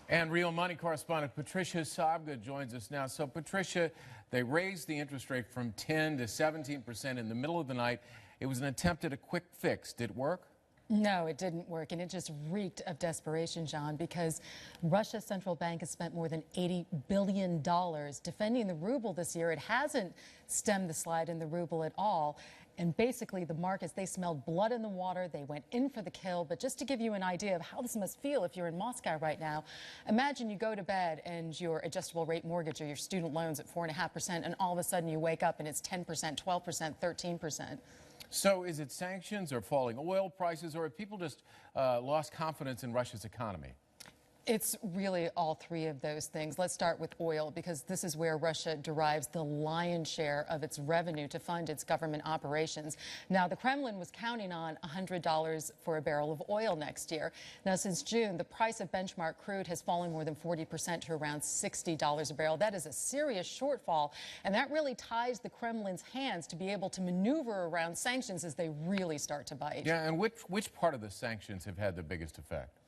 And Real Money correspondent Patricia Sabga joins us now. So, Patricia, they raised the interest rate from 10 to 17% in the middle of the night. It was an attempt at a quick fix. Did it work? No, it didn't work, and it just reeked of desperation, John, because Russia's central bank has spent more than $80 billion defending the ruble this year. It hasn't stemmed the slide in the ruble at all. And basically, the markets, they smelled blood in the water. They went in for the kill. But just to give you an idea of how this must feel if you're in Moscow right now, imagine you go to bed and your adjustable rate mortgage or your student loans at 4.5%, and all of a sudden you wake up and it's 10%, 12%, 13%. So is it sanctions or falling oil prices, or have people just lost confidence in Russia's economy? It's really all three of those things. Let's start with oil, because this is where Russia derives the lion's share of its revenue to fund its government operations. Now, the Kremlin was counting on $100 for a barrel of oil next year. Now, since June, the price of benchmark crude has fallen more than 40% to around $60 a barrel. That is a serious shortfall, and that really ties the Kremlin's hands to be able to maneuver around sanctions as they really start to bite. Yeah, and which part of the sanctions have had the biggest effect?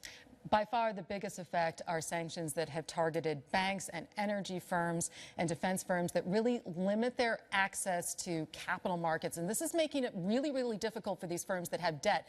By far, the biggest effect are sanctions that have targeted banks and energy firms and defense firms that really limit their access to capital markets. And this is making it really, really difficult for these firms that have debt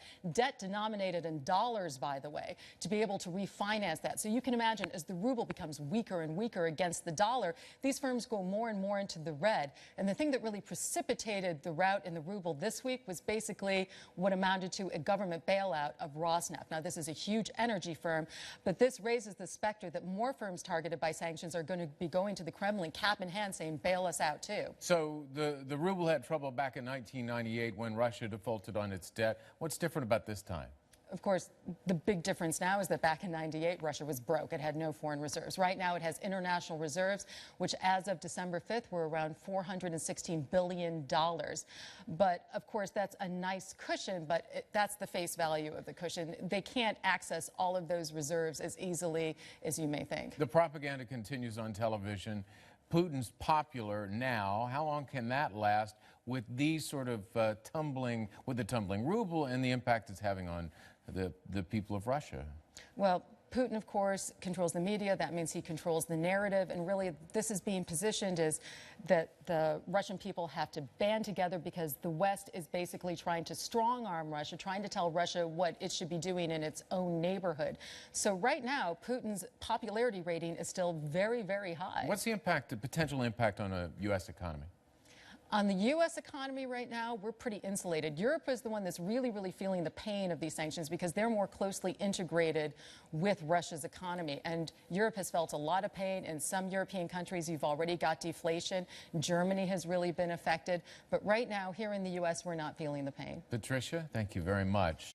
denominated in dollars, by the way, to be able to refinance that. So you can imagine, as the ruble becomes weaker and weaker against the dollar, these firms go more and more into the red. And the thing that really precipitated the rout in the ruble this week was basically what amounted to a government bailout of Rosneft. Now, this is a huge energy firm, but this raises the specter that more firms targeted by sanctions are going to be going to the Kremlin cap in hand saying, bail us out too. So the ruble had trouble back in 1998 when Russia defaulted on its debt. What's different about this time? Of course, the big difference now is that back in '98, Russia was broke. It had no foreign reserves. Right now, it has international reserves, which as of December 5th were around $416 billion. But, of course, that's a nice cushion, but that's the face value of the cushion. They can't access all of those reserves as easily as you may think. The propaganda continues on television. Putin's popular now. How long can that last with these sort of the tumbling ruble and the impact it's having on the people of Russia? Well, Putin, of course, controls the media. That means he controls the narrative. And really, this is being positioned as that the Russian people have to band together because the West is basically trying to strong-arm Russia, trying to tell Russia what it should be doing in its own neighborhood. So right now, Putin's popularity rating is still very, very high. What's the impact, the potential impact on a U.S. economy? On the U.S. economy right now, we're pretty insulated. Europe is the one that's really, really feeling the pain of these sanctions because they're more closely integrated with Russia's economy. And Europe has felt a lot of pain. In some European countries, you've already got deflation. Germany has really been affected. But right now, here in the U.S., we're not feeling the pain. Patricia, thank you very much.